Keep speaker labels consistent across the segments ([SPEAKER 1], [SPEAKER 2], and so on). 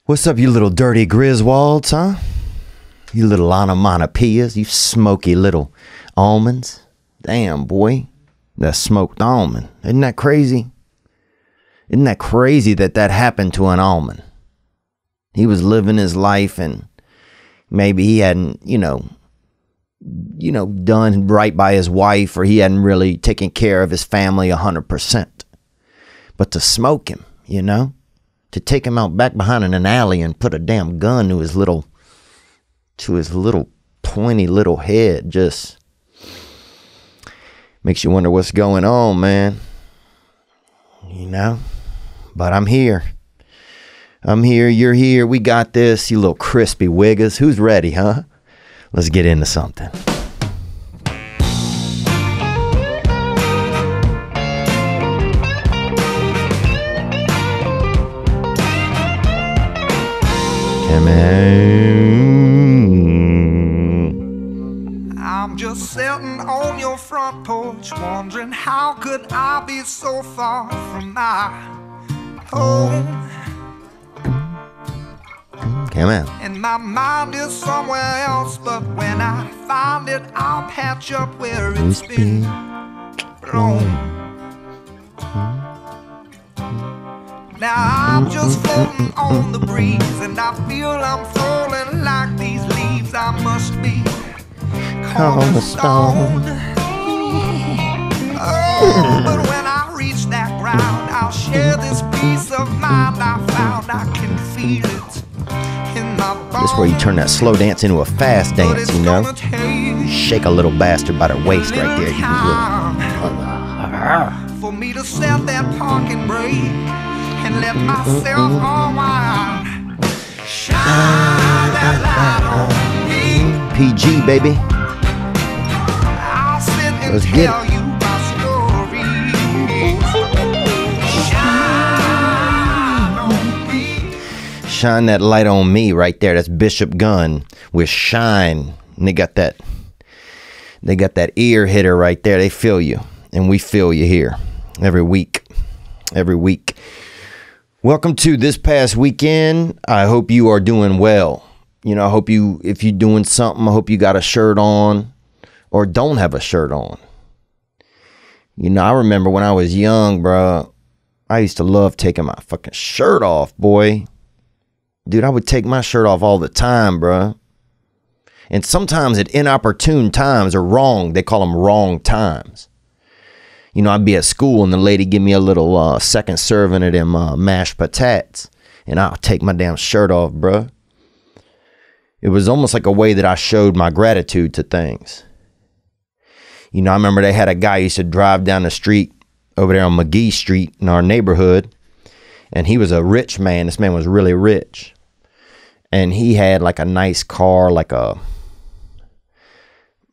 [SPEAKER 1] What's up, you little dirty Griswolds, huh? You little onomatopoeias, you smoky little almonds. Damn, boy. That smoked almond. Isn't that crazy? Isn't that crazy that happened to an almond? He was living his life and maybe he hadn't, done right by his wife, or he hadn't really taken care of his family 100%. But to smoke him, to take him out back behind in an alley and put a damn gun to his little pointy little head just makes you wonder what's going on, man. But I'm here. You're here. We got this, you little crispy wiggers. Who's ready, huh? Let's get into something.
[SPEAKER 2] I'm just sitting on your front porch, wondering how could I be so far from my home.
[SPEAKER 1] Come on.
[SPEAKER 2] And my mind is somewhere else, but when I find it, I'll patch up where it's been blown. Now I'm just floating on the breeze, and I feel I'm falling like these leaves. I must be cornerstone. Oh, but when I reach that ground, I'll share this peace of mind I found. I can feel it in my bones.
[SPEAKER 1] This is where you turn that slow dance into a fast dance, You shake a little bastard by the waist right there.
[SPEAKER 2] For me to set that parking brake and let myself unwind. Shine that light on me.
[SPEAKER 1] PG, baby.
[SPEAKER 2] I'll sit and
[SPEAKER 1] Let's
[SPEAKER 2] tell you my story. Shine on me.
[SPEAKER 1] Shine that light on me right there. That's Bishop Gunn with Shine. And they got that ear hitter right there. They feel you. And we feel you here every week. Welcome to this past weekend. I hope you are doing well. I hope if you're doing something, I hope you got a shirt on or don't have a shirt on. I remember when I was young, bro, I used to love taking my fucking shirt off, boy. Dude, I would take my shirt off all the time, bro. And sometimes at inopportune times or wrong, they call them wrong times. I'd be at school and the lady give me a little second serving of them mashed patates, and I'll take my damn shirt off, bruh. It was almost like a way that I showed my gratitude to things. I remember they had a guy who used to drive down the street over there on McGee Street in our neighborhood, and he was a rich man. This man was really rich, and he had like a nice car,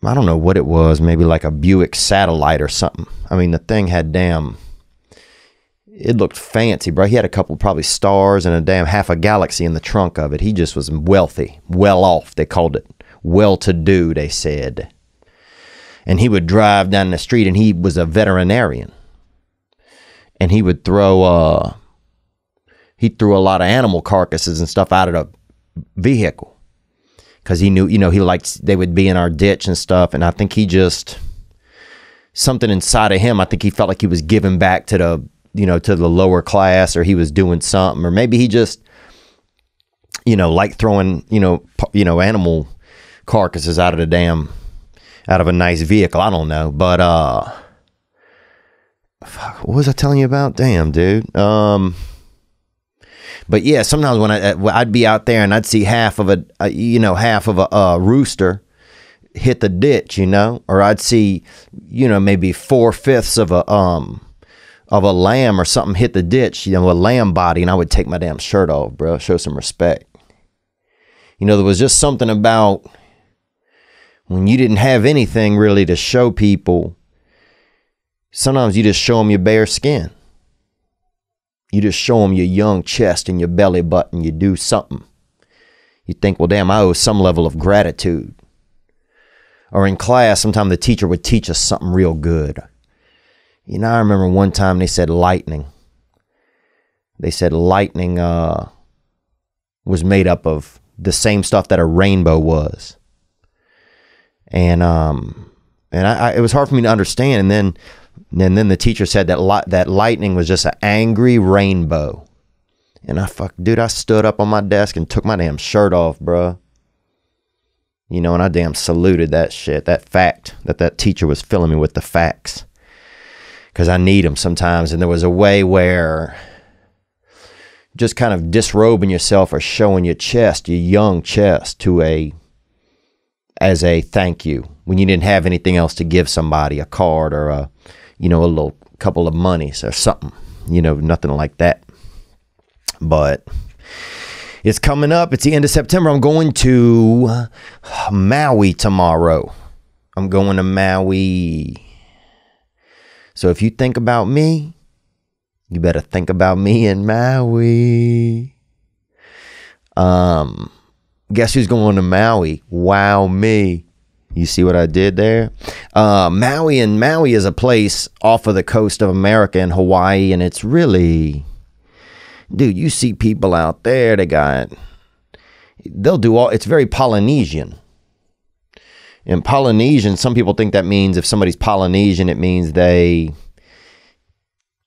[SPEAKER 1] I don't know what it was, maybe like a Buick Satellite or something. I mean, the thing had it looked fancy, bro. He had a couple probably stars and a damn half a galaxy in the trunk of it. He just was wealthy, well off, they called it. Well-to-do, they said. And he would drive down the street, and he was a veterinarian. And he would throw a lot of animal carcasses and stuff out of the vehicle. Because he knew, he liked, they would be in our ditch and stuff. And I think something inside of him, I think he felt like he was giving back to the lower class, or he was doing something. Or maybe he just, liked throwing, animal carcasses out of a nice vehicle. I don't know. But, fuck, what was I telling you about? Damn, dude. But yeah, sometimes when I'd be out there and I'd see half of a rooster hit the ditch, or I'd see, maybe 4/5 of a lamb or something hit the ditch, a lamb body, and I would take my damn shirt off, bro, show some respect. There was just something about when you didn't have anything really to show people. Sometimes you just show them your bare skin. You just show them your young chest and your belly button. You do something. You think, well, damn, I owe some level of gratitude. Or in class, sometimes the teacher would teach us something real good. I remember one time they said lightning. They said lightning was was made up of the same stuff that a rainbow was. And it was hard for me to understand. And then the teacher said that lightning was just an angry rainbow. And I stood up on my desk and took my damn shirt off, bruh. You know, and I damn saluted that shit, that fact that teacher was filling me with the facts. Because I need them sometimes. And there was a way where just kind of disrobing yourself or showing your chest, your young chest, as a thank you. When you didn't have anything else to give somebody, a card or a little couple of monies or something. You know, nothing like that. But it's coming up. It's the end of September. I'm going to Maui tomorrow. I'm going to Maui. So if you think about me, you better think about me in Maui. Guess who's going to Maui? Wow, me. You see what I did there? Maui is a place off of the coast of America in Hawaii, and it's really... Dude, you see people out there, they'll do all, it's very Polynesian. In Polynesian, some people think that means if somebody's Polynesian, it means they,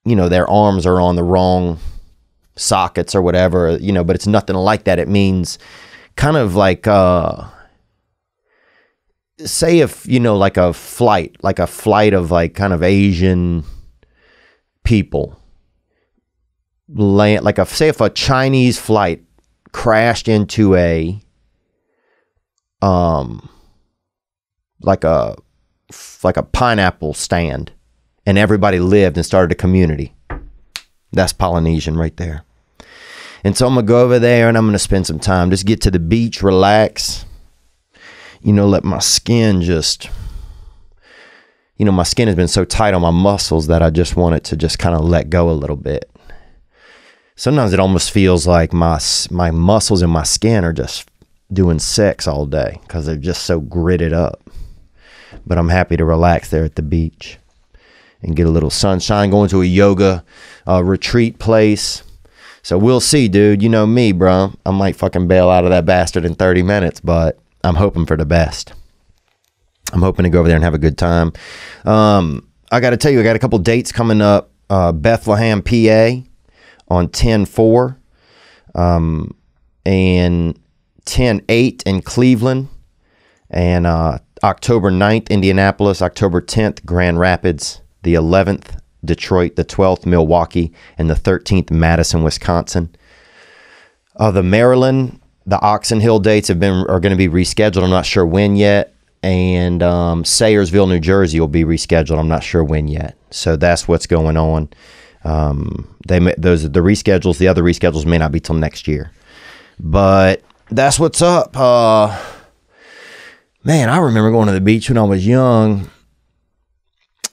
[SPEAKER 1] their arms are on the wrong sockets or whatever, but it's nothing like that. It means kind of like, say if, like a flight of like kind of Asian people. Say if a Chinese flight crashed into a like a pineapple stand and everybody lived and started a community. That's Polynesian right there. And so I'm gonna go over there and I'm gonna spend some time, just get to the beach, relax, let my skin just, my skin has been so tight on my muscles that I just want it to just kind of let go a little bit. Sometimes it almost feels like my muscles and my skin are just doing sex all day because they're just so gritted up. But I'm happy to relax there at the beach and get a little sunshine, going to a yoga retreat place. So we'll see, dude. You know me, bro. I might fucking bail out of that bastard in 30 minutes, but I'm hoping for the best. I'm hoping to go over there and have a good time. I got to tell you, I got a couple dates coming up. Bethlehem, PA. On 10-4 and 10-8 in Cleveland, and October 9th, Indianapolis, October 10th, Grand Rapids, the 11th, Detroit, the 12th, Milwaukee, and the 13th, Madison, Wisconsin. The Maryland, the Oxon Hill dates are going to be rescheduled. I'm not sure when yet. And Sayersville, New Jersey will be rescheduled. I'm not sure when yet. So that's what's going on. The reschedules, the other reschedules may not be till next year, but that's what's up. Man, I remember going to the beach when I was young.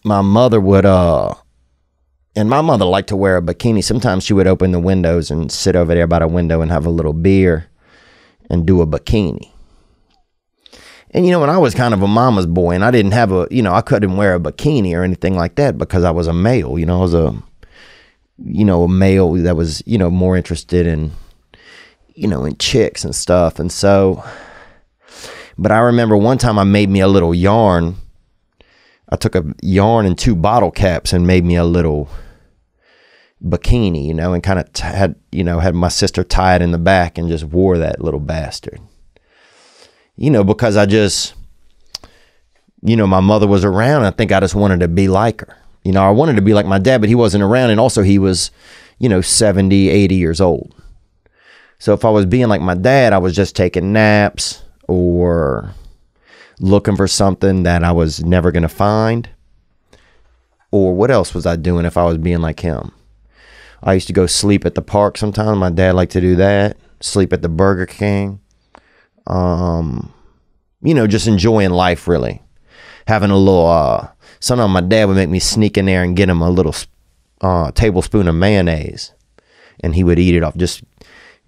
[SPEAKER 1] My mother would, and my mother liked to wear a bikini. Sometimes she would open the windows and sit over there by the window and have a little beer and do a bikini. And, when I was kind of a mama's boy and I didn't have I couldn't wear a bikini or anything like that because I was a male, I was a male that was, more interested in, in chicks and stuff. And so, but I remember one time I made me a little yarn. I took a yarn and 2 bottle caps and made me a little bikini, and kind of had my sister tie it in the back and just wore that little bastard. Because I just, my mother was around. I think I just wanted to be like her. I wanted to be like my dad, but he wasn't around. And also he was, 70, 80 years old. So if I was being like my dad, I was just taking naps or looking for something that I was never going to find. Or what else was I doing if I was being like him? I used to go sleep at the park sometimes. My dad liked to do that. Sleep at the Burger King. Just enjoying life, really. Having a little, sometimes my dad would make me sneak in there and get him a little tablespoon of mayonnaise. And he would eat it off, just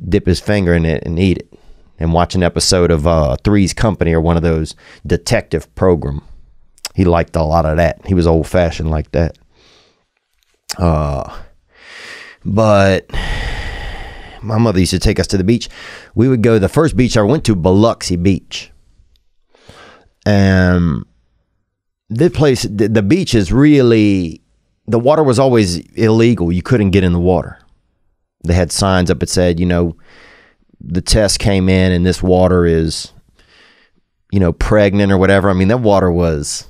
[SPEAKER 1] dip his finger in it and eat it. And watch an episode of Three's Company or one of those detective program. He liked a lot of that. He was old fashioned like that. But my mother used to take us to the beach. We would go, the first beach I went to, Biloxi Beach. And this place, the beach is really, the water was always illegal. You couldn't get in the water. They had signs up that said, you know, the test came in and this water is, you know, pregnant or whatever. I mean, that water was,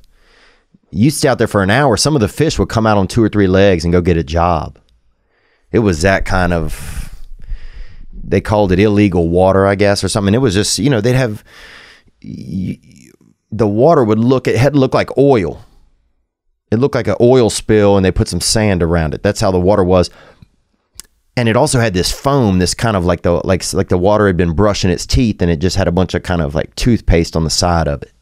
[SPEAKER 1] you stay out there for an hour. Some of the fish would come out on 2 or 3 legs and go get a job. It was that kind of, they called it illegal water, I guess, or something. It was just, you know, they'd have, the water would look, it had to look like oil. It looked like an oil spill and they put some sand around it. That's how the water was. And it also had this foam, this kind of like the water had been brushing its teeth, and it just had a bunch of kind of like toothpaste on the side of it.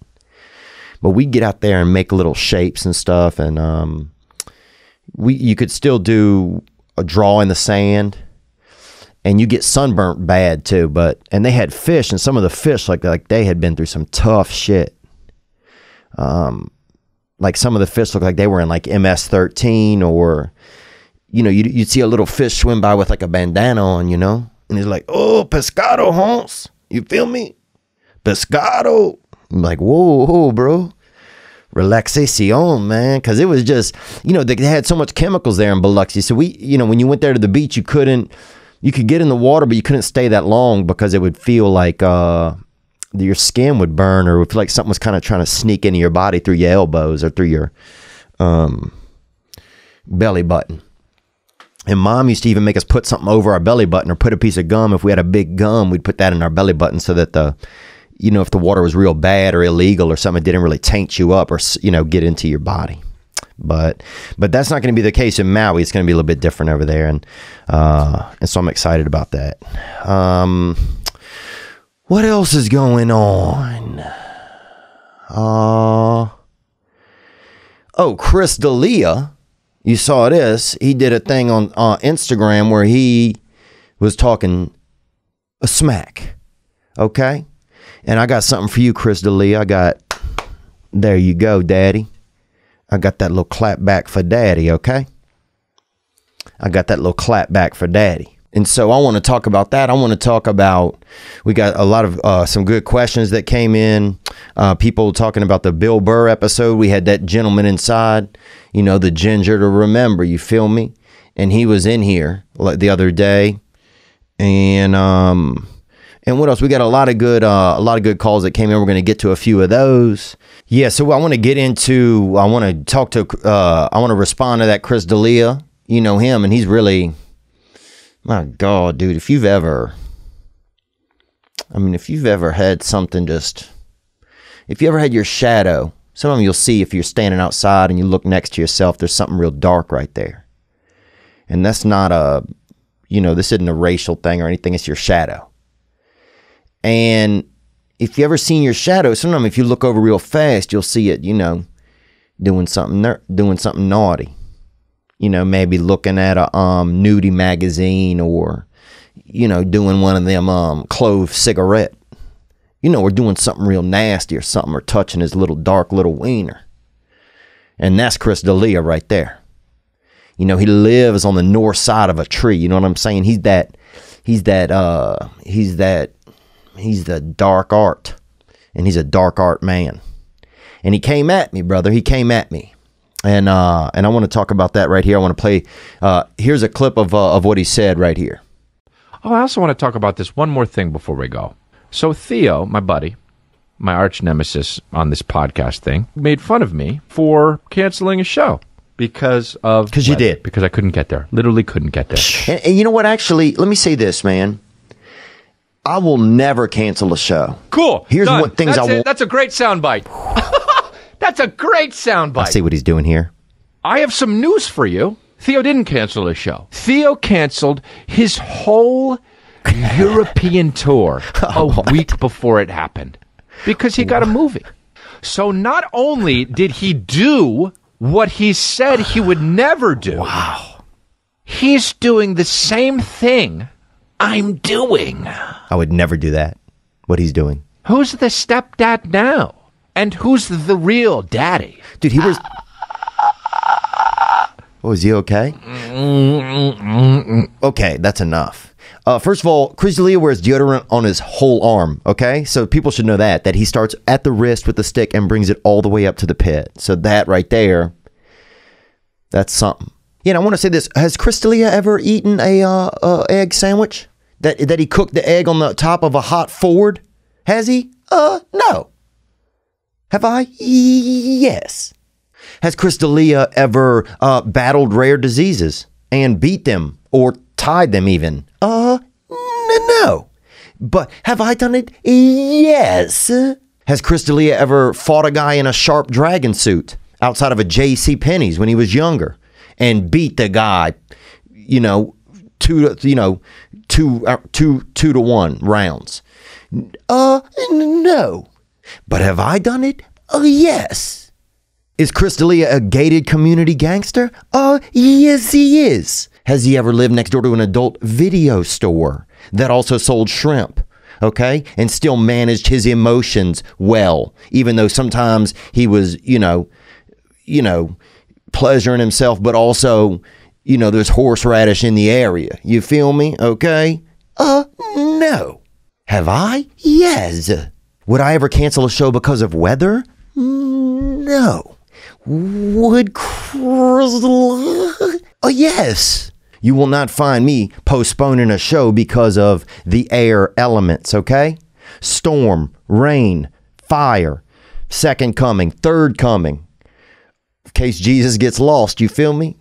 [SPEAKER 1] But we'd get out there and make little shapes and stuff, and you could still do a draw in the sand, and you get sunburnt bad too. And they had fish, and some of the fish like they had been through some tough shit. Like some of the fish looked like they were in like MS-13, or you know, you'd see a little fish swim by with like a bandana on, you know, and he's like, oh, pescado, Hans, you feel me? Pescado. I'm like, whoa, bro, relaxation, man, because it was just, you know, they had so much chemicals there in Biloxi. So we, you know, when you went there to the beach, you could get in the water, but you couldn't stay that long because it would feel like your skin would burn, or it would feel like something was kind of trying to sneak into your body through your elbows or through your belly button. And Mom used to even make us put something over our belly button, or put a piece of gum. If we had a big gum, we'd put that in our belly button so that you know, if the water was real bad or illegal or something, it didn't really taint you up or, you know, get into your body. But that's not going to be the case in Maui. It's going to be a little bit different over there. And so I'm excited about that. What else is going on? Chris Dlia. You saw this. He did a thing on Instagram where he was talking a smack. Okay? And I got something for you, Chris D'Elia. There you go, Daddy. I got that little clap back for Daddy, okay? I got that little clap back for Daddy. And so I want to talk about that. I want to talk about, we got a lot of some good questions that came in. People talking about the Bill Burr episode. We had that gentleman inside, you know, the ginger to remember, you feel me? And he was in here the other day. And what else? We got a lot of good calls that came in. We're going to get to a few of those. Yeah, so I want to respond to that Chris D'Elia. You know him, and he's really, my God, dude, if you've ever had something if you ever had your shadow, sometimes you'll see if you're standing outside and you look next to yourself, there's something real dark right there. And that's not this isn't a racial thing or anything, it's your shadow. And if you ever seen your shadow, sometimes if you look over real fast, you'll see it, you know, doing something naughty. You know, maybe looking at a nudie magazine, or, you know, doing one of them clove cigarette. You know, or doing something real nasty or something, or touching his little dark little wiener. And that's Chris D'Elia right there. You know, he lives on the north side of a tree. You know what I'm saying? He's the dark art, and he's a dark art man. And he came at me, brother. He came at me. And I want to talk about that right here. I want to play, here's a clip of what he said right here.
[SPEAKER 3] Oh, I also want to talk about this one more thing before we go. So Theo, my buddy, my arch nemesis on this podcast thing, made fun of me for canceling a show because
[SPEAKER 1] you did.
[SPEAKER 3] Because I couldn't get there. Literally couldn't get there.
[SPEAKER 1] And you know what? Actually, let me say this, man. I will never cancel a show.
[SPEAKER 3] Cool.
[SPEAKER 1] Here's what things I want.
[SPEAKER 3] That's a great soundbite. That's a great soundbite.
[SPEAKER 1] I see what he's doing here.
[SPEAKER 3] I have some news for you. Theo didn't cancel his show. Theo canceled his whole European tour a week before it happened because he got a movie. So not only did he do what he said he would never do, he's doing the same thing I'm doing.
[SPEAKER 1] I would never do that. What he's doing.
[SPEAKER 3] Who's the stepdad now? And who's the real daddy?
[SPEAKER 1] Dude, he was... Oh, is he okay? Okay, that's enough. First of all, Chris D'Elia wears deodorant on his whole arm, okay? So people should know that he starts at the wrist with the stick and brings it all the way up to the pit. So that right there, that's something. Yeah, and I want to say this. Has Chris D'Elia ever eaten a egg sandwich? That he cooked the egg on the top of a hot Ford? Has he? No. Have I? Yes. Has Chris D'Elia ever battled rare diseases and beat them or tied them even? No. But have I done it? Yes. Has Chris D'Elia ever fought a guy in a sharp dragon suit outside of a J.C. Penney's when he was younger and beat the guy, 2 to 1 rounds? No. But have I done it? Yes. Is Chris D'Elia a gated community gangster? Yes, he is. Has he ever lived next door to an adult video store that also sold shrimp? Okay. And still managed his emotions well, even though sometimes he was, pleasuring himself, but also, there's horseradish in the area. You feel me? Okay. No. Have I? Yes. Would I ever cancel a show because of weather? No. Would Chris? Yes. You will not find me postponing a show because of the air elements, okay? Storm, rain, fire, second coming, third coming. In case Jesus gets lost, you feel me?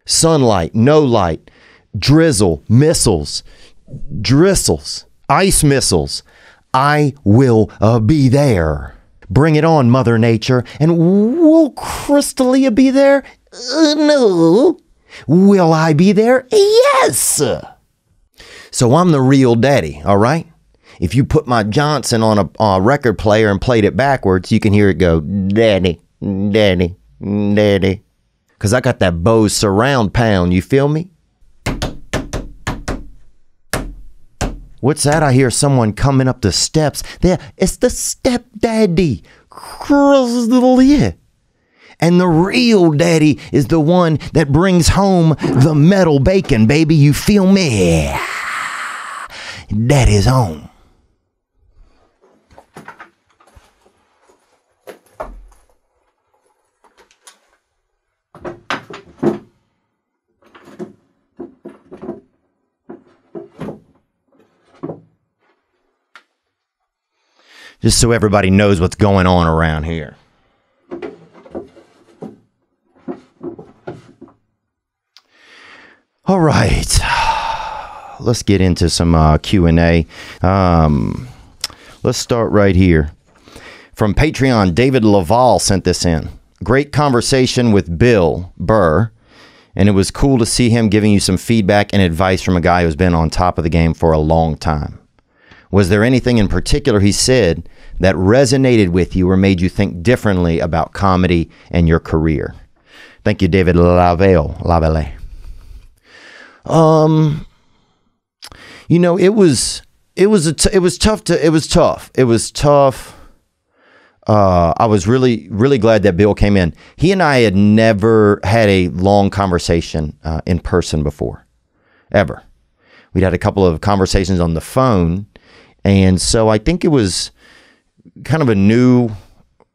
[SPEAKER 1] Sunlight, no light, drizzle, missiles, drizzles, ice missiles. I will be there. Bring it on, Mother Nature. And will Chris D'Elia be there? No. Will I be there? Yes. So I'm the real daddy, all right? If you put my Johnson on a record player and played it backwards, you can hear it go, daddy, daddy, daddy. Because I got that Bose surround pound, you feel me? What's that? I hear someone coming up the steps. There, it's the stepdaddy, Chris D'Elia. And the real daddy is the one that brings home the metal bacon, baby. You feel me? Daddy's home. Just so everybody knows what's going on around here. All right, let's get into some Q&A. Let's start right here. From Patreon, David Laval sent this in. Great conversation with Bill Burr, and it was cool to see him giving you some feedback and advice from a guy who's been on top of the game for a long time. Was there anything in particular he said that resonated with you or made you think differently about comedy and your career? Thank you, David Laval. It was tough. I was really glad that Bill came in. He and I had never had a long conversation in person before, ever. We'd had a couple of conversations on the phone, and so I think it was kind of a new,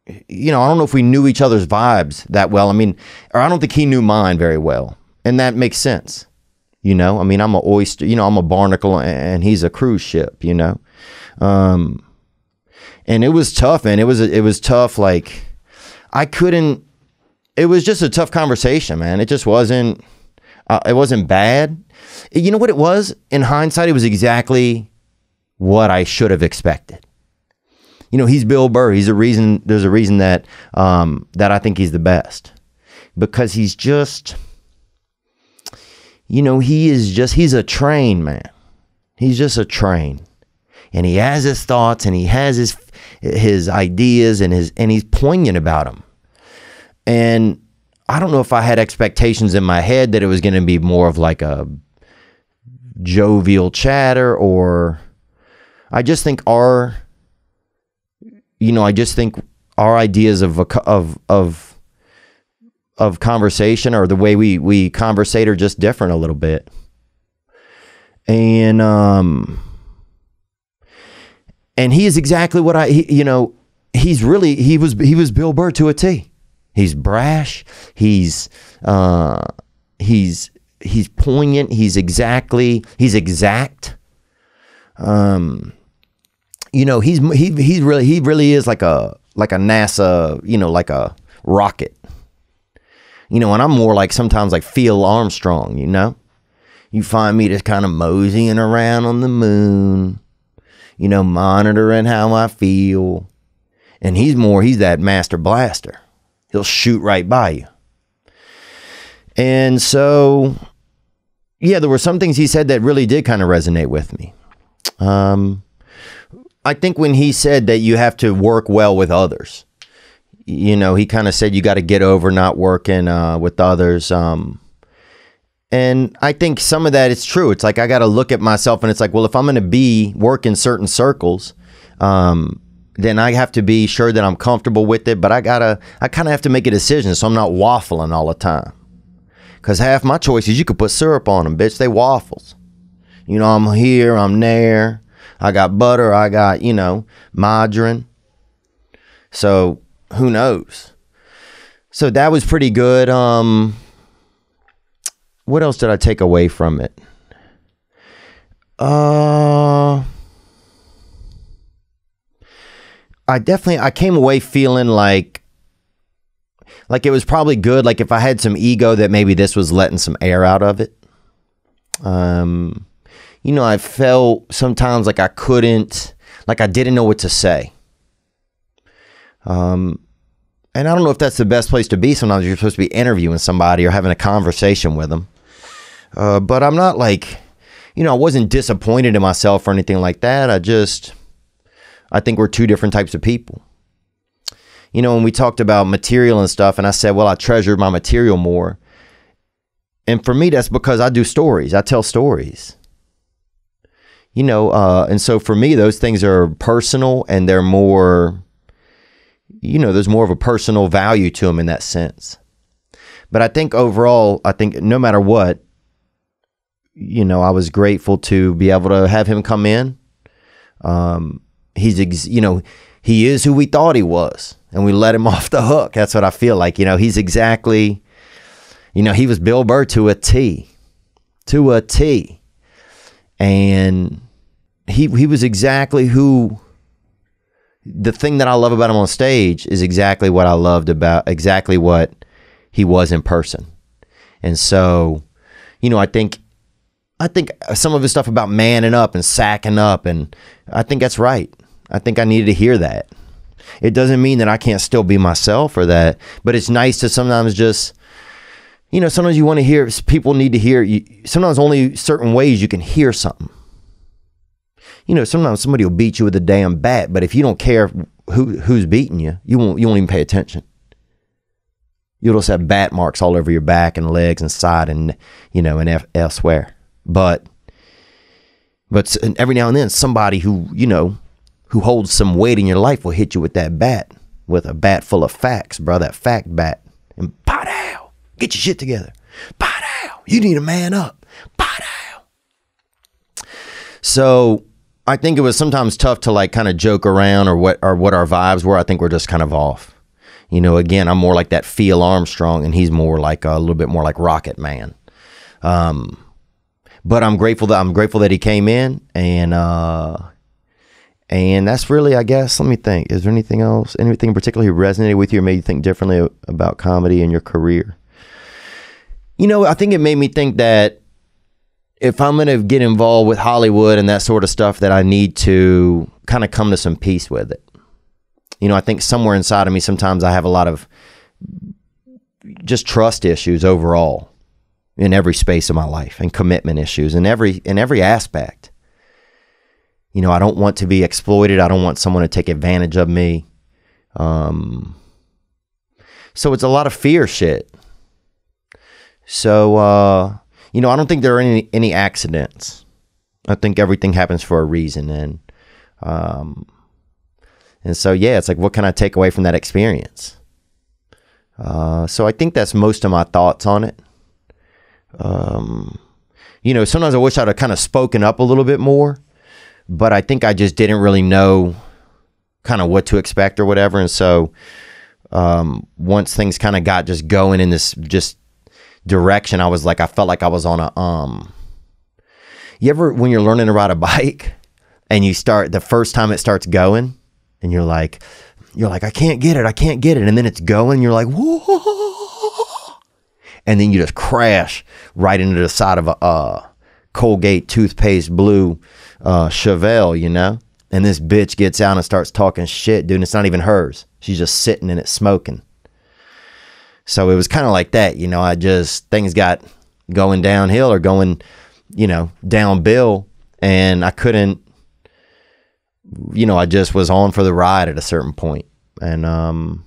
[SPEAKER 1] I don't know if we knew each other's vibes that well. Or I don't think he knew mine very well, and that makes sense. I'm an oyster, I'm a barnacle and he's a cruise ship, and it was tough, man. It was tough. Like it was just a tough conversation, man. It just wasn't, it wasn't bad. You know what it was? In hindsight, it was exactly what I should have expected. He's Bill Burr. There's a reason that I think he's the best, because he's just, he's a train, man. He's just a train, and he has his thoughts and he has his ideas and he's poignant about them. And I don't know if I had expectations in my head that it was going to be more of like a jovial chatter, or I just think our ideas of conversation, or the way we conversate, are just different a little bit. And he is exactly what he was Bill Burr to a T. He's brash. He's poignant. He's exact. He really is like a NASA, like a rocket. And I'm more like sometimes like Theo Armstrong, You find me just kind of moseying around on the moon, monitoring how I feel. And he's that master blaster. He'll shoot right by you. And so, yeah, there were some things he said that really did kind of resonate with me. I think when he said that you have to work well with others, he kind of said you got to get over not working with others. And I think some of that is true. It's like I got to look at myself and it's like, well, if I'm going to work in certain circles, then I have to be sure that I'm comfortable with it. But I kind of have to make a decision so I'm not waffling all the time. Because half my choices, you could put syrup on them, bitch. They waffles. I'm here, I'm there. I got butter, I got, margarine. So who knows? So that was pretty good. What else did I take away from it? I came away feeling like it was probably good. Like if I had some ego, that maybe this was letting some air out of it. I felt sometimes like I didn't know what to say. And I don't know if that's the best place to be. Sometimes you're supposed to be interviewing somebody or having a conversation with them. But I'm not like, I wasn't disappointed in myself or anything like that. I think we're two different types of people. When we talked about material and stuff, and I said, well, I treasure my material more. And for me, that's because I do stories. I tell stories. And so for me, those things are personal and they're more, there's more of a personal value to them in that sense. But I think overall, no matter what, I was grateful to be able to have him come in. He is who we thought he was, and we let him off the hook. That's what I feel like. He's exactly, he was Bill Burr to a T. And he was exactly who, the thing that I love about him on stage is exactly what I loved about, exactly what he was in person. And so, I think some of his stuff about manning up and sacking up, and I think that's right. I think I needed to hear that. It doesn't mean that I can't still be myself or that, but it's nice to sometimes just, sometimes you want to hear, people need to hear, sometimes only certain ways you can hear something. Sometimes somebody will beat you with a damn bat, but if you don't care who's beating you, you won't even pay attention. You'll just have bat marks all over your back and legs and side and, and elsewhere. But every now and then somebody who holds some weight in your life will hit you with that bat, with a bat full of facts, bro, that fact bat. And pow, get your shit together. Pow, you need to man up. Pow. So I think it was sometimes tough to like kind of joke around or what our vibes were. I think we're just kind of off. Again, I'm more like that Theo Armstrong, and he's more like a little bit more like Rocket Man. But I'm grateful that he came in, and that's really, I guess, let me think. Is there anything else, anything particularly resonated with you or made you think differently about comedy and your career? I think it made me think that if I'm going to get involved with Hollywood and that sort of stuff, that I need to kind of come to some peace with it. I think somewhere inside of me, sometimes I have a lot of just trust issues overall in every space of my life, and commitment issues in every aspect. I don't want to be exploited. I don't want someone to take advantage of me. So it's a lot of fear shit. So, I don't think there are any accidents. I think everything happens for a reason. And so, yeah, it's like, what can I take away from that experience? So I think that's most of my thoughts on it. you know, sometimes I wish I'd have kind of spoken up a little bit more, but I think I just didn't really know kind of what to expect or whatever. And so once things kind of got just going in this just direction, I felt like I was on a, you ever, when you're learning to ride a bike and you start, the first time it starts going and you're like, I can't get it. And then it's going, you're like, whoa. And then you just crash right into the side of a Colgate toothpaste blue Chevelle, you know? And this bitch gets out and starts talking shit, dude. And it's not even hers. She's just sitting in it smoking. So it was kind of like that, you know. Things got going downhill or going, you know, downhill, and I couldn't, you know, I just was on for the ride at a certain point. And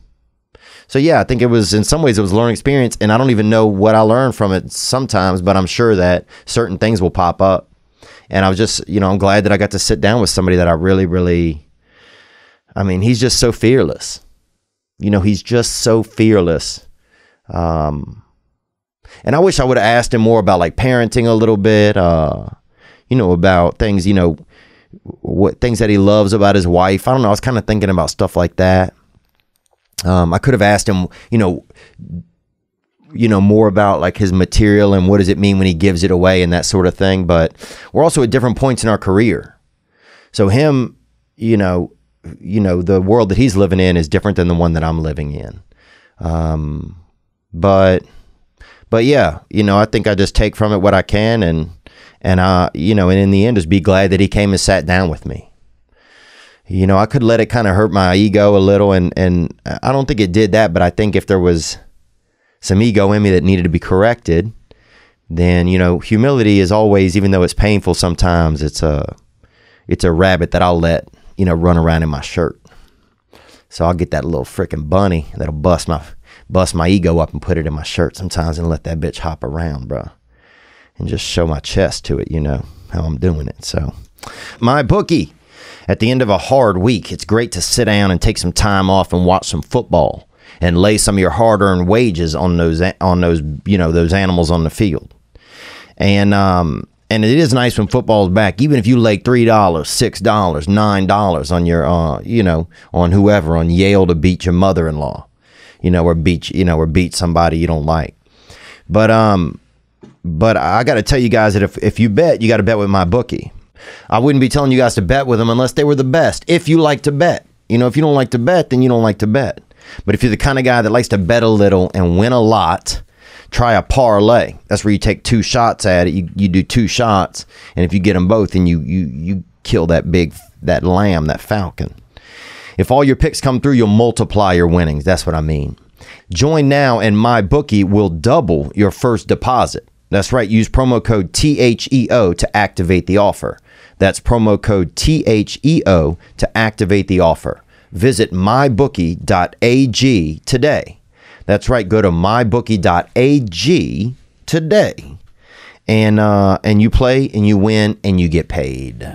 [SPEAKER 1] so yeah, I think it was, in some ways it was a learning experience, and I don't even know what I learned from it sometimes, but I'm sure that certain things will pop up. And I was just, you know, I'm glad that I got to sit down with somebody that I really, really, I mean, he's just so fearless. You know, he's just so fearless. And I wish I would have asked him more about like parenting a little bit, you know, about things, you know, what things that he loves about his wife. I don't know. I was kind of thinking about stuff like that. I could have asked him, you know, more about like his material and what does it mean when he gives it away and that sort of thing. But we're also at different points in our career. So him, you know, the world that he's living in is different than the one that I'm living in. But yeah, you know, I think I just take from it what I can, and you know, and in the end, just be glad that he came and sat down with me. You know, I could let it kind of hurt my ego a little, and I don't think it did that, but I think if there was some ego in me that needed to be corrected, then, you know, humility is always, even though it's painful sometimes, it's a rabbit that I'll let, you know, run around in my shirt. So I'll get that little freaking bunny that'll bust my ego up and put it in my shirt sometimes and let that bitch hop around, bro, and just show my chest to it, you know, how I'm doing it. So my bookie, at the end of a hard week, it's great to sit down and take some time off and watch some football and lay some of your hard-earned wages on those, you know, those animals on the field. And it is nice when football's back, even if you lay $3, $6, $9 on your, you know, on whoever, on Yale to beat your mother-in-law, you know, or beat somebody you don't like. But I got to tell you guys that if you bet, you got to bet with my bookie. I wouldn't be telling you guys to bet with them unless they were the best. If you like to bet, you know, if you don't like to bet, then you don't like to bet. But if you're the kind of guy that likes to bet a little and win a lot, try a parlay. That's where you take two shots at it. You do two shots, and if you get them both, and you kill that lamb, that falcon. If all your picks come through, you'll multiply your winnings. That's what I mean. Join now, and my bookie will double your first deposit. That's right. Use promo code THEO to activate the offer. That's promo code THEO to activate the offer. Visit mybookie.ag today. That's right. Go to mybookie.ag today. And you play and you win and you get paid.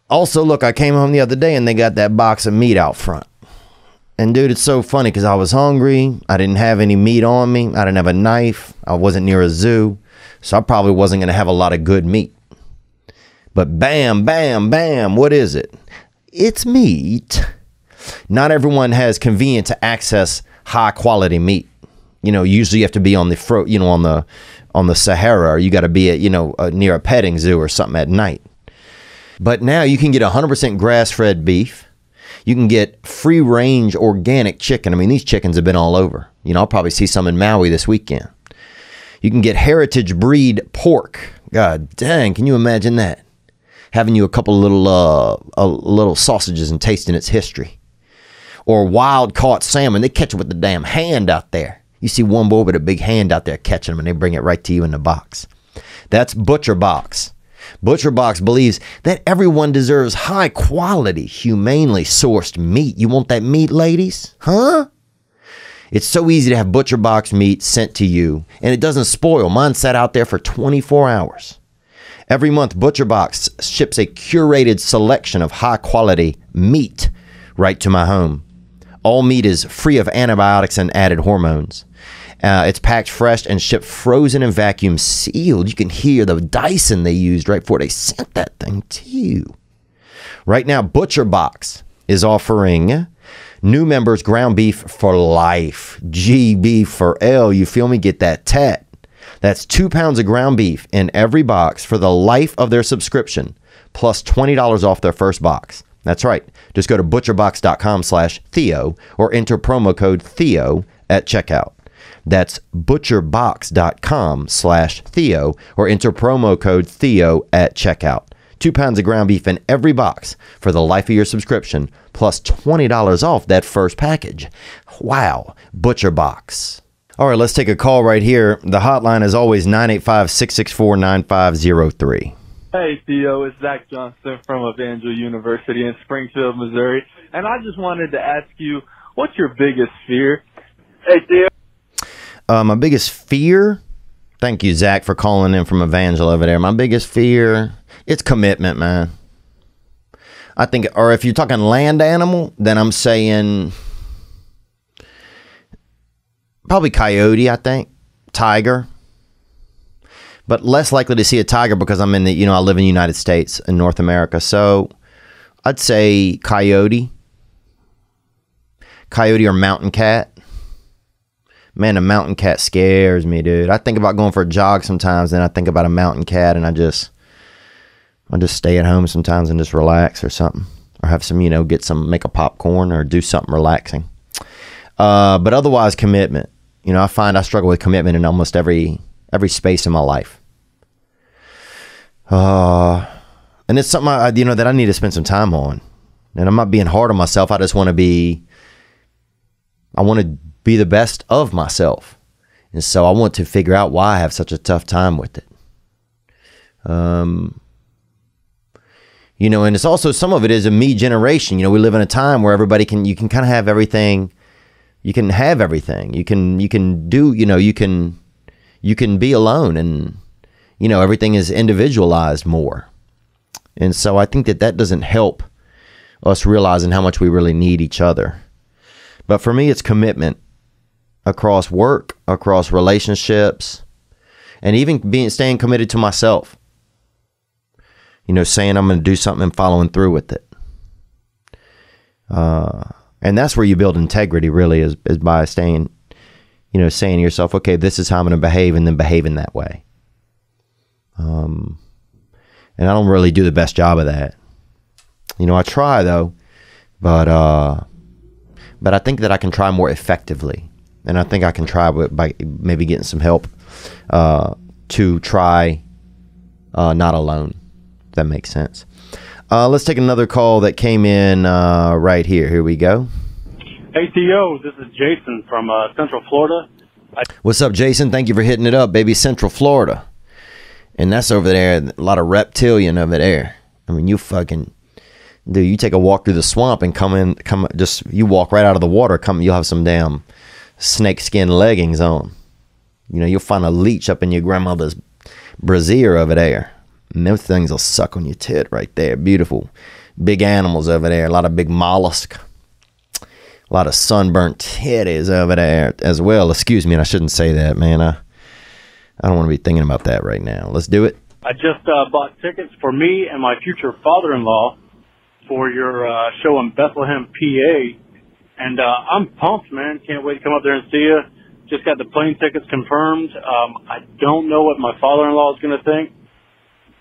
[SPEAKER 1] Also, look, I came home the other day and they got that box of meat out front. And dude, it's so funny because I was hungry. I didn't have any meat on me. I didn't have a knife. I wasn't near a zoo. So I probably wasn't going to have a lot of good meat. But bam, bam, bam, what is it? It's meat. Not everyone has convenient to access high quality meat. You know, usually you have to be on the on the Sahara, or you got to be at, near a petting zoo or something at night. But now you can get 100% grass-fed beef. You can get free-range organic chicken. I mean, these chickens have been all over. You know, I'll probably see some in Maui this weekend. You can get heritage breed pork. God dang, can you imagine that? Having you a couple little sausages and tasting its history. Or wild-caught salmon. They catch it with the damn hand out there. You see one boy with a big hand out there catching them, and they bring it right to you in the box. That's Butcher Box. Butcher Box believes that everyone deserves high-quality, humanely sourced meat. You want that meat, ladies? Huh? It's so easy to have Butcher Box meat sent to you, and it doesn't spoil. Mine sat out there for 24 hours. Every month, Butcher Box ships a curated selection of high-quality meat right to my home. All meat is free of antibiotics and added hormones. It's packed fresh and shipped frozen and vacuum sealed. You can hear the Dyson they used right before they sent that thing to you. Right now, Butcher Box is offering new members ground beef for life. GB for L. You feel me? Get that tat. That's 2 pounds of ground beef in every box for the life of their subscription, plus $20 off their first box. That's right. Just go to butcherbox.com/Theo or enter promo code Theo at checkout. That's butcherbox.com/Theo or enter promo code Theo at checkout. 2 pounds of ground beef in every box for the life of your subscription, plus $20 off that first package. Wow. Butcher Box. All right, let's take a call right here. The hotline is always 985-664-9503.
[SPEAKER 4] Hey, Theo, it's Zach Johnson from Evangel University in Springfield, Missouri. And I just wanted to ask you, what's your biggest fear? Hey, Theo.
[SPEAKER 1] My biggest fear? Thank you, Zach, for calling in from Evangel over there. My biggest fear, it's commitment, man. I think, or if you're talking land animal, then I'm saying probably coyote, I think. Tiger. But less likely to see a tiger because I'm in the, I live in the United States in North America. So I'd say coyote. Coyote or mountain cat. Man, a mountain cat scares me, dude. I think about going for a jog sometimes, then I think about a mountain cat, and I just stay at home sometimes and just relax or something. Or have some, make a popcorn or do something relaxing. But otherwise, commitment. I find I struggle with commitment in almost every space in my life. And it's something that I need to spend some time on. And I'm not being hard on myself. I just want to be the best of myself. And so I want to figure out why I have such a tough time with it. And it's also, some of it is a me generation. We live in a time where you can kind of have everything. You can have everything. You can do, you can be alone, and, everything is individualized more. And so I think that doesn't help us realizing how much we really need each other. But for me, it's commitment across work, across relationships, and even staying committed to myself. Saying I'm going to do something and following through with it. And that's where you build integrity, really, is by saying to yourself, okay, this is how I'm going to behave, and then behaving that way. And I don't really do the best job of that. I try, though, but I think that I can try more effectively. And I think I can try by maybe getting some help to try not alone, if that makes sense. Let's take another call that came in right here. Here we go.
[SPEAKER 5] Hey, Theo, this is Jason from Central Florida.
[SPEAKER 1] What's up, Jason? Thank you for hitting it up, baby. Central Florida. And that's over there, a lot of reptilian over there. I mean, you take a walk through the swamp and you walk right out of the water, you'll have some damn snakeskin leggings on. You'll find a leech up in your grandmother's brassiere over there. And those things will suck on your tit right there. Beautiful. Big animals over there. A lot of big mollusk. A lot of sunburnt titties over there as well. Excuse me, and I shouldn't say that, man. I don't want to be thinking about that right now. Let's do it.
[SPEAKER 5] I just bought tickets for me and my future father-in-law for your show in Bethlehem, PA. And I'm pumped, man. Can't wait to come up there and see you. Just got the plane tickets confirmed. I don't know what my father-in-law is going to think.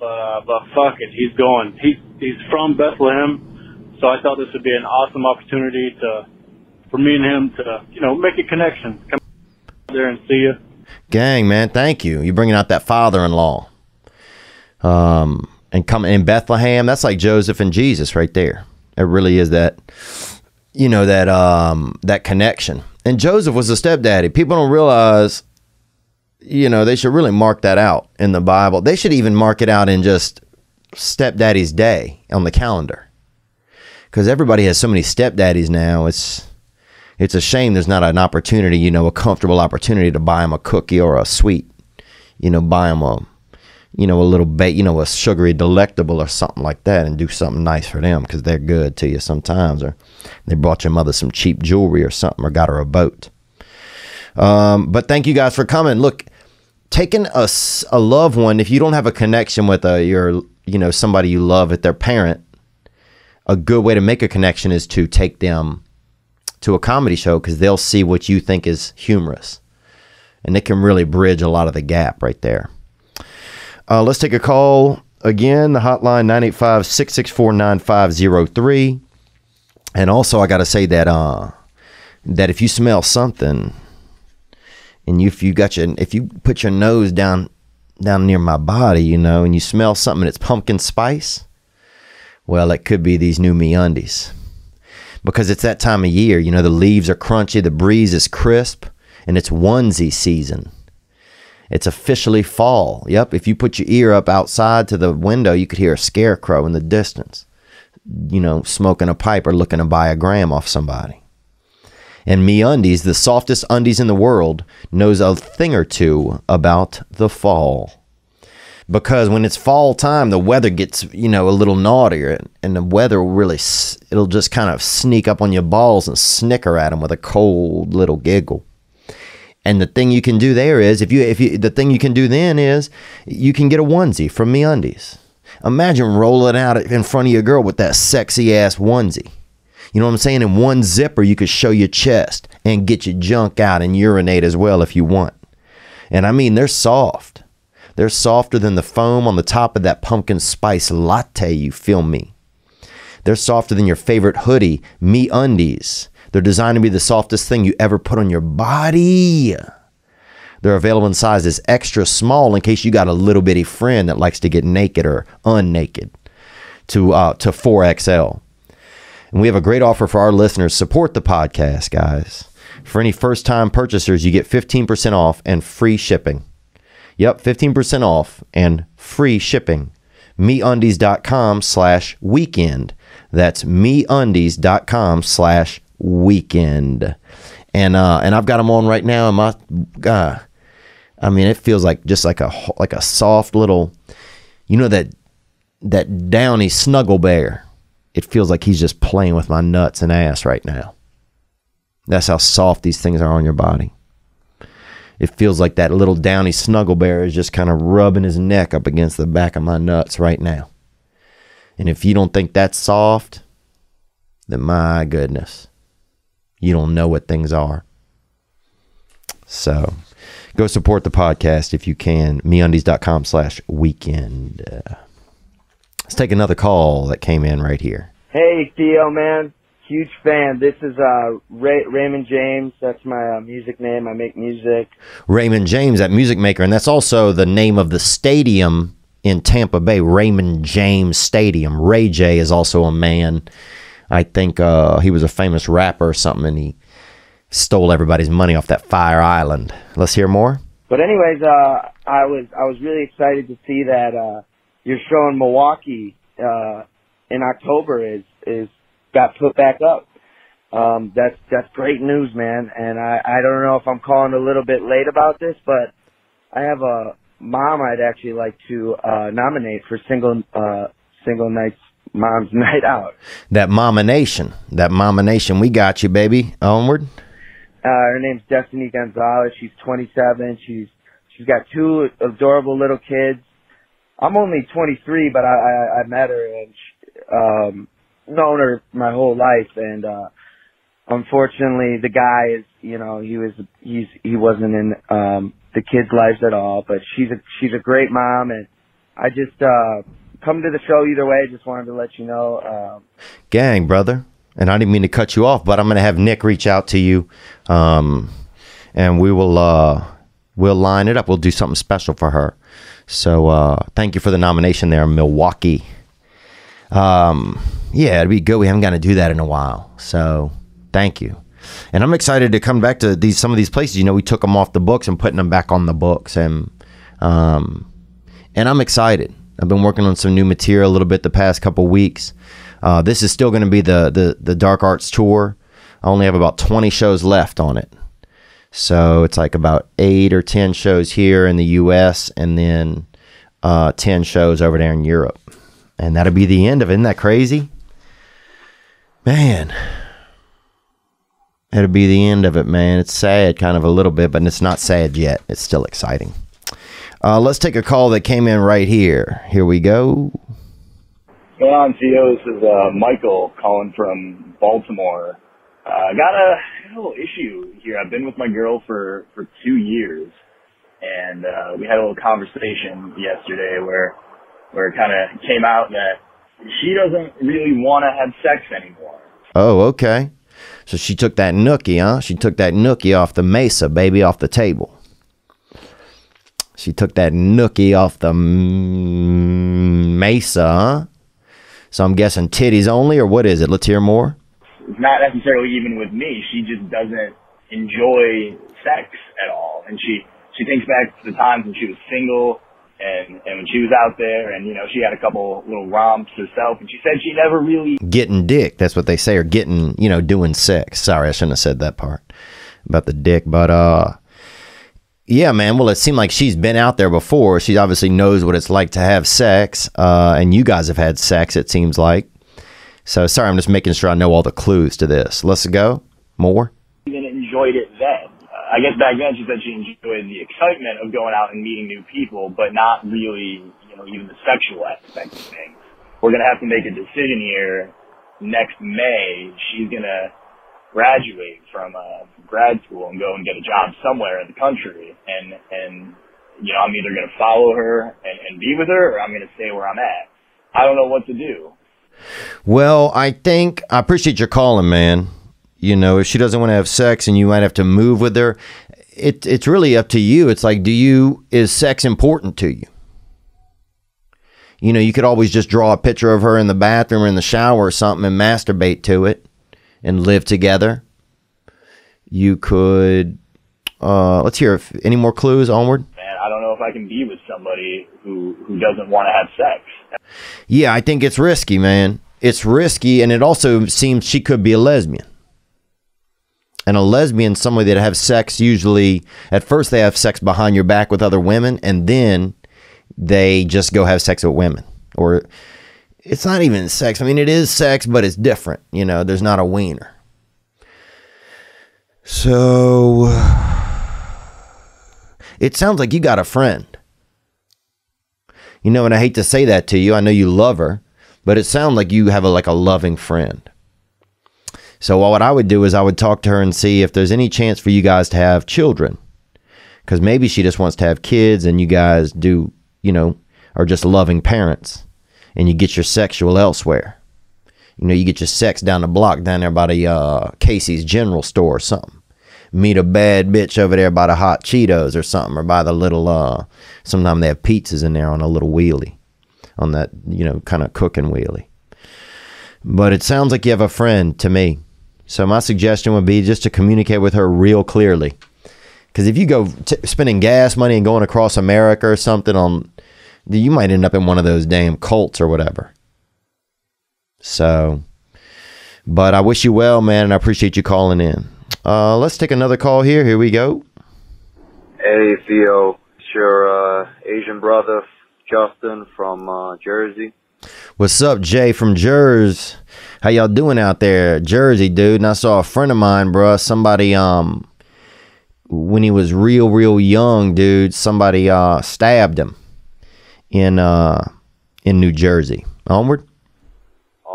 [SPEAKER 5] But fuck it, he's going. He's from Bethlehem, so I thought this would be an awesome opportunity for me and him to, make a connection. Come there and see you.
[SPEAKER 1] Gang, man, thank you. You're bringing out that father-in-law. And coming in Bethlehem, that's like Joseph and Jesus right there. It really is that, that connection. And Joseph was a stepdaddy. People don't realize, they should really mark that out in the Bible. They should even mark it out in just stepdaddy's day on the calendar. Because everybody has so many stepdaddies now. It's a shame there's not an opportunity, a comfortable opportunity to buy them a cookie or a sweet. Buy them a little bait, a sugary delectable or something like that, and do something nice for them because they're good to you sometimes. Or they brought your mother some cheap jewelry or something, or got her a boat. But thank you guys for coming. Look, taking a loved one, if you don't have a connection with somebody you love at their parent, a good way to make a connection is to take them to a comedy show, because they'll see what you think is humorous. And it can really bridge a lot of the gap right there. Let's take a call again. The hotline, 985-664-9503. And also, I got to say that if you smell something, and if you put your nose down near my body, and you smell something and it's pumpkin spice, well, it could be these new MeUndies. Because it's that time of year, the leaves are crunchy, the breeze is crisp, and it's onesie season. It's officially fall. Yep, if you put your ear up outside to the window, you could hear a scarecrow in the distance, smoking a pipe or looking to buy a gram off somebody. And MeUndies, the softest undies in the world, knows a thing or two about the fall. Because when it's fall time, the weather gets, a little naughtier, and the weather it'll just kind of sneak up on your balls and snicker at them with a cold little giggle. And the thing you can do there is, the thing you can do then is, you can get a onesie from MeUndies. Imagine rolling out in front of your girl with that sexy ass onesie. You know what I'm saying? In one zipper, you could show your chest and get your junk out and urinate as well if you want. And I mean, they're soft. They're softer than the foam on the top of that pumpkin spice latte, you feel me? They're softer than your favorite hoodie, MeUndies. They're designed to be the softest thing you ever put on your body. They're available in sizes extra small in case you got a little bitty friend that likes to get naked or unnaked, to 4XL. And we have a great offer for our listeners. Support the podcast, guys. For any first-time purchasers, you get 15% off and free shipping. Yep, 15% off and free shipping. MeUndies.com/weekend. That's MeUndies.com/weekend. And I've got them on right now. And it feels like just like a soft little, that downy snuggle bear. It feels like he's just playing with my nuts and ass right now. That's how soft these things are on your body. It feels like that little downy snuggle bear is just kind of rubbing his neck up against the back of my nuts right now. And if you don't think that's soft, then my goodness, you don't know what things are. So go support the podcast if you can. MeUndies.com/weekend. Let's take another call that came in right here.
[SPEAKER 6] Hey, Theo, man. Huge fan. This is Raymond James. That's my music name. I make music.
[SPEAKER 1] Raymond James, that music maker. And that's also the name of the stadium in Tampa Bay, Raymond James Stadium. Ray J is also a man. I think he was a famous rapper or something, and he stole everybody's money off that Fire Island. Let's hear more.
[SPEAKER 6] But anyways, I was really excited to see that your show in Milwaukee in October is got put back up. That's great news, man. And I don't know if I'm calling a little bit late about this, but I have a mom I'd actually like to nominate for single nights mom's night out.
[SPEAKER 1] That Mama Nation, we got you, baby. Onward.
[SPEAKER 6] Her name's Destiny Gonzalez. She's 27. She's got two adorable little kids. I'm only 23, but I met her and known her my whole life, and unfortunately the guy is, he wasn't in the kids' lives at all, but she's a great mom, and I just come to the show either way. Just wanted to let you know.
[SPEAKER 1] Gang, brother. And I didn't mean to cut you off, but I'm going to have Nick reach out to you, and we will we'll line it up. We'll do something special for her. So thank you for the nomination there in Milwaukee. Yeah, it'd be good. We haven't got to do that in a while. So thank you. And I'm excited to come back to some of these places. We took them off the books and putting them back on the books. And I'm excited. I've been working on some new material a little bit the past couple weeks. This is still going to be the Dark Arts tour. I only have about 20 shows left on it. So it's like about 8 or 10 shows here in the U.S. and then 10 shows over there in Europe. And that'll be the end of it. Isn't that crazy? Man. It'll be the end of it, man. It's sad kind of a little bit, but it's not sad yet. It's still exciting. Let's take a call that came in right here. Here we go.
[SPEAKER 7] What's going on, Theo? This is Michael calling from Baltimore. I got a little issue here. I've been with my girl for 2 years, and we had a little conversation yesterday where it kind of came out that she doesn't really want to have sex anymore.
[SPEAKER 1] Oh, okay. So she took that nookie, huh? She took that nookie off the mesa, baby, off the table. She took that nookie off the mesa, huh? So I'm guessing titties only, or what is it? Let's hear more.
[SPEAKER 7] It's not necessarily even with me. She just doesn't enjoy sex at all. And she thinks back to the times when she was single and when she was out there, and, you know, she had a couple little romps herself, and she said she never really...
[SPEAKER 1] Getting dick, that's what they say, or getting, you know, doing sex. Sorry, I shouldn't have said that part about the dick, but, yeah, man, well, it seemed like she's been out there before. She obviously knows what it's like to have sex, and you guys have had sex, it seems like. So, sorry, I'm just making sure I know all the clues to this. Let's go. More?
[SPEAKER 7] Even enjoyed it then. I guess back then she said she enjoyed the excitement of going out and meeting new people, but not really, you know, even the sexual aspect of things. We're going to have to make a decision here next May. She's going to graduate from grad school and go and get a job somewhere in the country. And you know, I'm either going to follow her and be with her, or I'm going to stay where I'm at. I don't know what to do.
[SPEAKER 1] Well, I appreciate your calling, man. You know, if she doesn't want to have sex and you might have to move with her, it's really up to you. It's like, is sex important to you? You know, you could always just draw a picture of her in the bathroom or in the shower or something and masturbate to it and live together. You could, let's hear any more clues onward.
[SPEAKER 7] Man, I don't know if I can be with somebody who doesn't want to have sex.
[SPEAKER 1] Yeah, I think it's risky, man. It's risky, and it also seems she could be a lesbian. And a lesbian, somebody that have sex, usually at first they have sex behind your back with other women, and then they just go have sex with women. Or it's not even sex. I mean, it is sex, but it's different. You know, there's not a wiener. So it sounds like you got a friend. You know, and I hate to say that to you. I know you love her, but it sounds like you have a loving friend. So what I would do is I would talk to her and see if there's any chance for you guys to have children. Because maybe she just wants to have kids and you guys do, you know, are just loving parents. And you get your sexual elsewhere. You know, you get your sex down the block down there by the Casey's General Store or something. Meet a bad bitch over there by the hot Cheetos or something. Or by the little, sometimes they have pizzas in there on a little wheelie. On that, you know, kind of cooking wheelie. But it sounds like you have a friend to me. So my suggestion would be just to communicate with her real clearly. Because if you go spending gas money and going across America or something, you might end up in one of those damn cults or whatever. So, but I wish you well, man, and I appreciate you calling in. Let's take another call here. Here we go.
[SPEAKER 8] Hey, Theo. It's your Asian brother, Justin, from Jersey.
[SPEAKER 1] What's up, Jay from Jersey? How y'all doing out there? Jersey, dude. And I saw a friend of mine, bro. Somebody, when he was real young, dude, somebody stabbed him in New Jersey. Onward?
[SPEAKER 8] I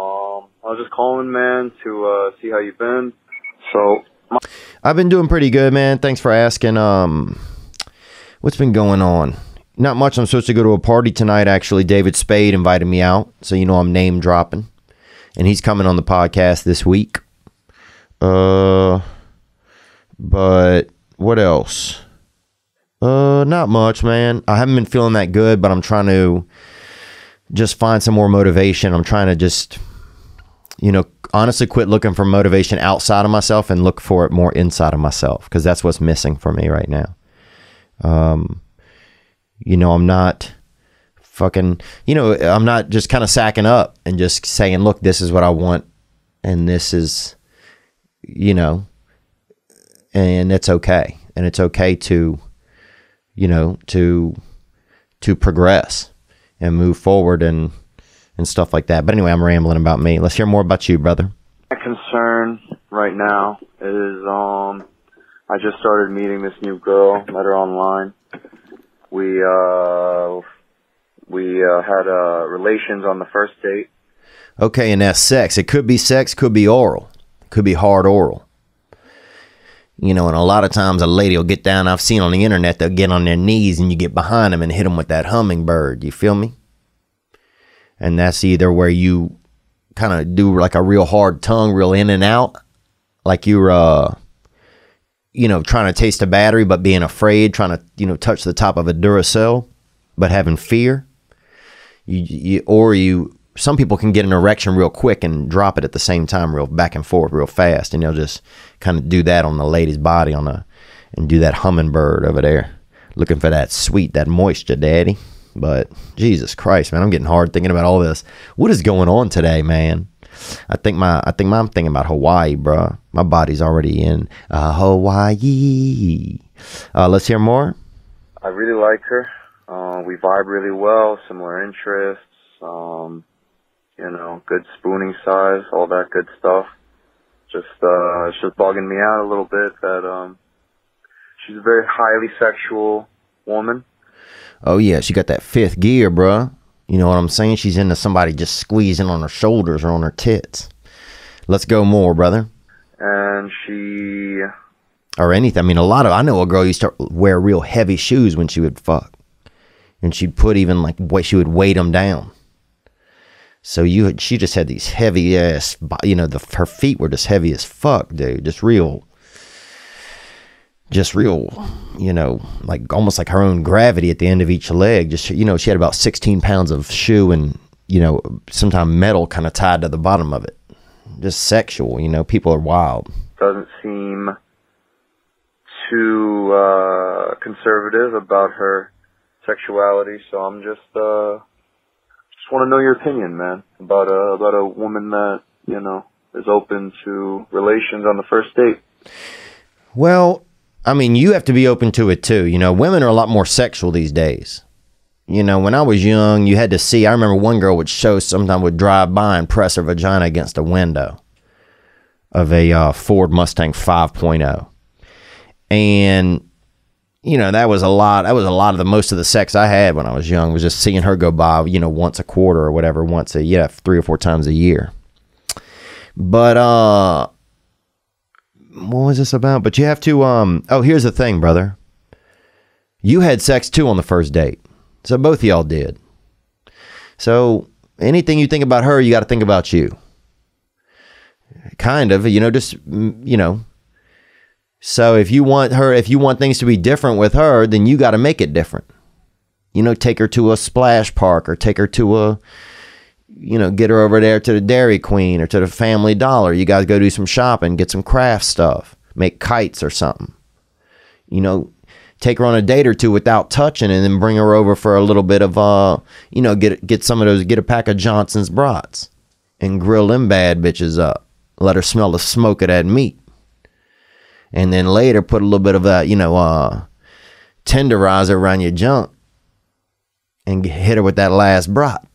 [SPEAKER 8] was just calling, man, to see how you've been. So
[SPEAKER 1] I've been doing pretty good, man. Thanks for asking. What's been going on? Not much. I'm supposed to go to a party tonight, actually. David Spade invited me out, so you know I'm name dropping. And he's coming on the podcast this week. But what else? Not much, man. I haven't been feeling that good, but I'm trying to just find some more motivation. I'm trying to just, you know, honestly quit looking for motivation outside of myself and look for it more inside of myself, because that's what's missing for me right now. You know, I'm not fucking, you know, I'm not just kind of sacking up and just saying, look, this is what I want. And this is, you know, and it's okay. And it's okay to, you know, to progress and move forward and stuff like that. But anyway, I'm rambling about me. Let's hear more about you, brother.
[SPEAKER 8] my concern right now is I just started meeting this new girl. Met her online. We had relations on the first date.
[SPEAKER 1] Okay, and that's sex. It could be sex, could be oral, could be hard oral. You know, and a lot of times a lady will get down. I've seen on the internet, they'll get on their knees and you get behind them and hit them with that hummingbird. You feel me? And that's either where you kind of do like a real hard tongue, real in and out, like you're, you know, trying to taste a battery, but being afraid, trying to, you know, touch the top of a Duracell, but having fear. Some people can get an erection real quick and drop it at the same time, real back and forth, real fast, and they'll just kind of do that on the lady's body and do that hummingbird over there, looking for that sweet, that moisture, daddy. But Jesus Christ, man, I'm getting hard thinking about all this. What is going on today, man? I'm thinking about Hawaii, bro. My body's already in Hawaii. Let's hear more.
[SPEAKER 8] I really like her. We vibe really well, similar interests. You know, good spooning size, all that good stuff. It's just bugging me out a little bit that she's a very highly sexual woman.
[SPEAKER 1] Oh yeah, she got that fifth gear, bruh. You know what I'm saying? She's into somebody just squeezing on her shoulders or on her tits. Let's go more, brother.
[SPEAKER 8] And she...
[SPEAKER 1] Or anything. I mean, I know a girl used to wear real heavy shoes when she would fuck. And she'd put even like, she would weight them down. So she just had these heavy ass, you know, her feet were just heavy as fuck, dude. Just real, you know, like almost like her own gravity at the end of each leg. Just, you know, she had about 16 pounds of shoe and, you know, sometimes metal kind of tied to the bottom of it. Just sexual, you know, people are wild.
[SPEAKER 8] Doesn't seem too conservative about her sexuality, so I'm just want to know your opinion, man, about a woman that, you know, is open to relations on the first date.
[SPEAKER 1] Well, I mean, you have to be open to it too. You know, women are a lot more sexual these days. You know, when I was young, you had to see. I remember one girl would drive by and press her vagina against a window of a Ford Mustang 5.0. And you know, that was a lot of most of the sex I had when I was young, was just seeing her go by, you know, once a quarter or whatever, 3 or 4 times a year. But, what was this about? But you have to, here's the thing, brother. You had sex too on the first date. So both of y'all did. So anything you think about her, you got to think about you. Kind of, you know, just, you know. So if you want things to be different with her, then you got to make it different. You know, take her to a splash park, or take her to get her over there to the Dairy Queen or to the Family Dollar. You guys go do some shopping, get some craft stuff, make kites or something. You know, take her on a date or two without touching, and then bring her over for a little bit of, get some of those, get a pack of Johnson's brats and grill them bad bitches up. Let her smell the smoke of that meat. And then later put a little bit of that, tenderizer around your junk and hit her with that last brat.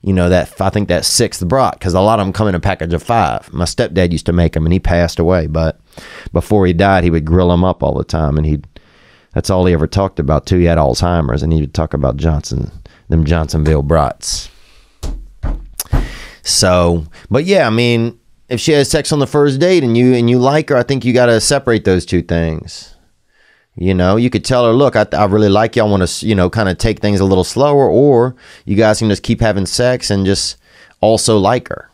[SPEAKER 1] You know, I think that 6th brat, because a lot of them come in a package of 5. My stepdad used to make them, and he passed away. But before he died, he would grill them up all the time. And that's all he ever talked about, too. He had Alzheimer's, and he would talk about them Johnsonville brats. So, but yeah, I mean, if she has sex on the first date and you like her, I think you got to separate those two things. You know, you could tell her, look, I really like you. I want to, kind of take things a little slower, or you guys can just keep having sex and just also like her.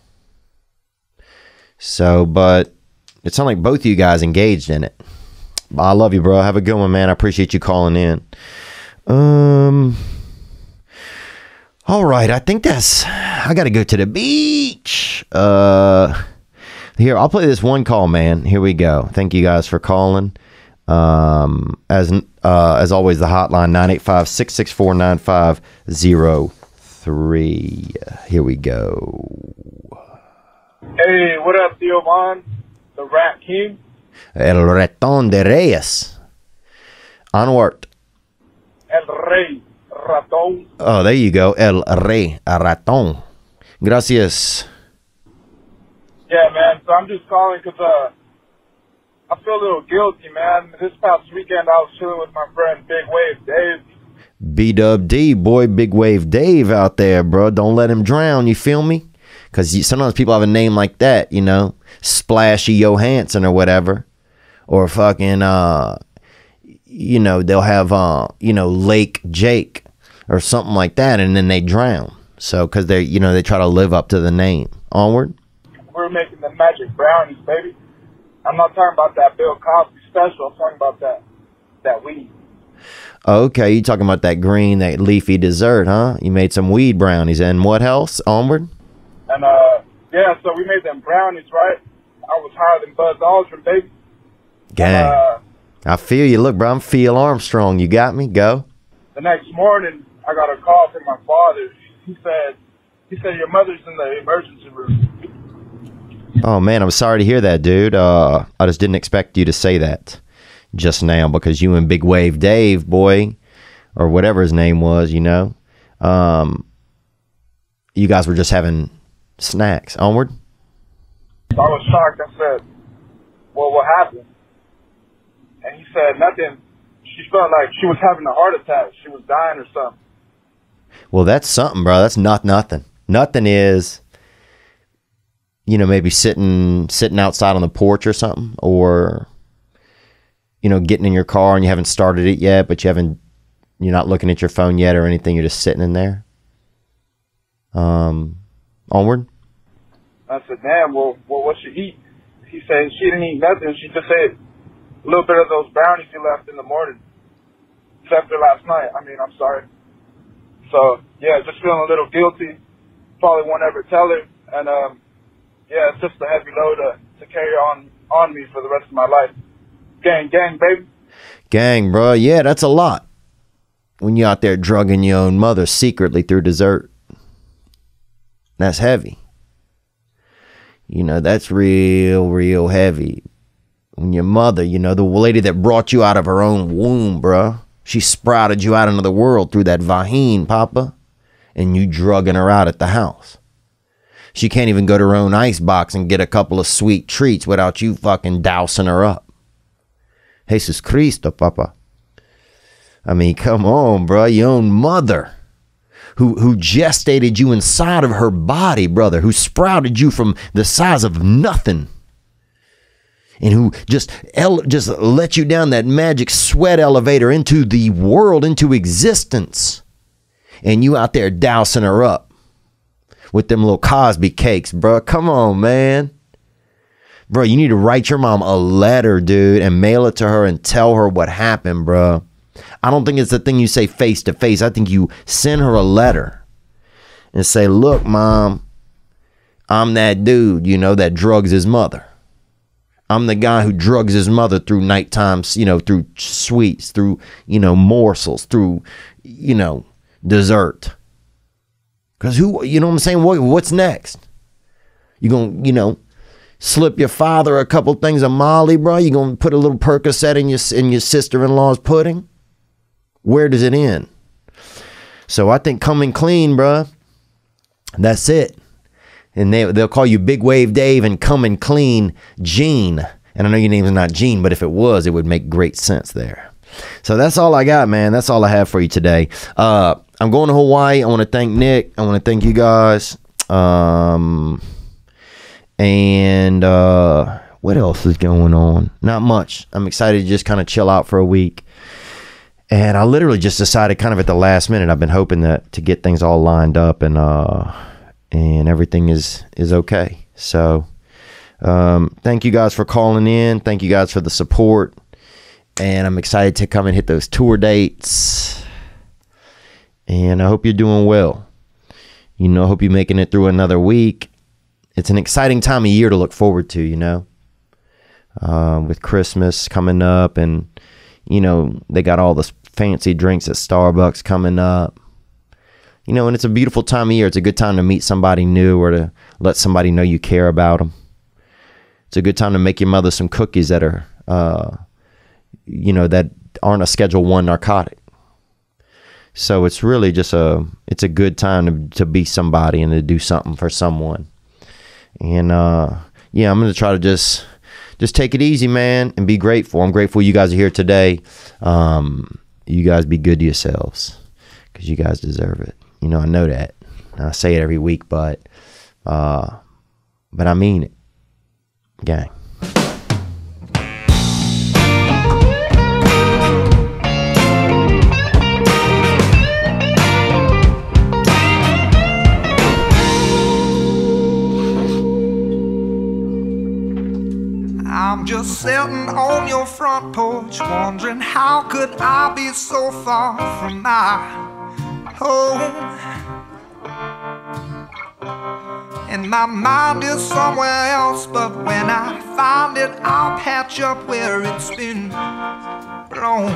[SPEAKER 1] So, but it sounds like both of you guys engaged in it. I love you, bro. Have a good one, man. I appreciate you calling in. All right. I think I got to go to the beach. Here, I'll play this one call, man. Here we go. Thank you guys for calling. As always, the hotline 985-664-9503. Here we go.
[SPEAKER 9] Hey, what up, Theo Man? The Rat King?
[SPEAKER 1] El Ratón de Reyes. Onward.
[SPEAKER 9] El Rey Ratón.
[SPEAKER 1] Oh, there you go. El Rey Ratón. Gracias.
[SPEAKER 9] Yeah, man. So I'm just calling because I feel a little guilty, man. This past weekend I was chilling with my friend Big Wave Dave.
[SPEAKER 1] B-Dub-D, boy, Big Wave Dave out there, bro. Don't let him drown, you feel me? Because sometimes people have a name like that, you know, Splashy Johansson or whatever. Or fucking, you know, they'll have, you know, Lake Jake or something like that, and then they drown. So, because they, you know, they try to live up to the name. Onward?
[SPEAKER 9] We're making the magic brownies, baby. I'm not talking about that Bill Cosby special. I'm talking about that weed.
[SPEAKER 1] Okay, you talking about that green, that leafy dessert, huh? You made some weed brownies, and what else? Onward?
[SPEAKER 9] And, yeah, so we made them brownies, right? I was higher than Buzz Aldrin, baby.
[SPEAKER 1] Gang. I feel you. Look, bro, I'm Theo Armstrong. You got me? Go.
[SPEAKER 9] The next morning, I got a call from my father. He said, your mother's in the emergency room.
[SPEAKER 1] Oh, man, I'm sorry to hear that, dude. I just didn't expect you to say that just now because you and Big Wave Dave, boy, or whatever his name was, you know, you guys were just having snacks. Onward?
[SPEAKER 9] I was shocked. I said, well, what happened? And he said, nothing. She felt like she was having a heart attack. She was dying or something.
[SPEAKER 1] Well, that's something, bro. That's not nothing. Nothing is, you know, maybe sitting outside on the porch or something, or, you know, getting in your car and you haven't started it yet, but you're not looking at your phone yet or anything. You're just sitting in there. Onward?
[SPEAKER 9] I said, damn, well, what she eat? He said she didn't eat nothing. She just ate a little bit of those brownies she left in the morning. Left her last night. I mean, I'm sorry. So, yeah, just feeling a little guilty. Probably won't ever tell her. And, yeah, it's just a heavy load to carry on me for the rest of my life. Gang, baby.
[SPEAKER 1] Gang, bro. Yeah, that's a lot. When you're out there drugging your own mother secretly through dessert. That's heavy. You know, that's real heavy. When your mother, you know, the lady that brought you out of her own womb, bro. She sprouted you out into the world through that vagine, Papa. And you drugging her out at the house. She can't even go to her own ice box and get a couple of sweet treats without you fucking dousing her up. Jesus Cristo, Papa. I mean, come on, bro. Your own mother. Who gestated you inside of her body, brother. Who sprouted you from the size of nothing. And who just let you down that magic sweat elevator into the world, into existence. And you out there dousing her up with them little Cosby cakes, bro. Come on, man. Bro, you need to write your mom a letter, dude, and mail it to her and tell her what happened, bro. I don't think it's the thing you say face to face. I think you send her a letter and say, look, Mom, I'm that dude, you know, that drugs his mother. I'm the guy who drugs his mother through nighttimes, you know, through sweets, through, you know, morsels, through, you know, dessert. Because who, you know what I'm saying? What's next? You gonna, you know, slip your father a couple things of Molly, bro? You gonna put a little Percocet in your sister-in-law's pudding? Where does it end? So I think coming clean, bro. That's it. And they'll call you Big Wave Dave and Coming Clean Gene. And I know your name's not Gene, but if it was, it would make great sense there. So that's all I got, man. That's all I have for you today. I'm going to Hawaii. I want to thank Nick. I want to thank you guys. And what else is going on? Not much. I'm excited to just kind of chill out for a week. And I literally just decided kind of at the last minute. I've been hoping to get things all lined up and everything is okay. So thank you guys for calling in. Thank you guys for the support. And I'm excited to come and hit those tour dates. And I hope you're doing well. You know, I hope you're making it through another week. It's an exciting time of year to look forward to, you know, with Christmas coming up and, you know, they got all the fancy drinks at Starbucks coming up, you know, and it's a beautiful time of year. It's a good time to meet somebody new or to let somebody know you care about them. It's a good time to make your mother some cookies that are, you know, that aren't a Schedule 1 narcotic. So it's really just it's a good time to be somebody and to do something for someone. And, yeah, I'm going to try to just take it easy, man, and be grateful. I'm grateful you guys are here today. You guys be good to yourselves because you guys deserve it. You know, I know that. I say it every week, but I mean it. Gang.
[SPEAKER 2] I'm just sitting on your front porch, wondering how could I be so far from my home. And my mind is somewhere else, but when I find it, I'll patch up where it's been blown.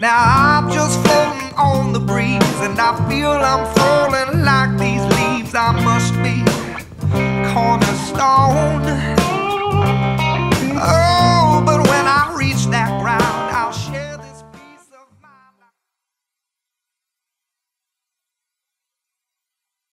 [SPEAKER 2] Now I'm just floating on the breeze, and I feel I'm floating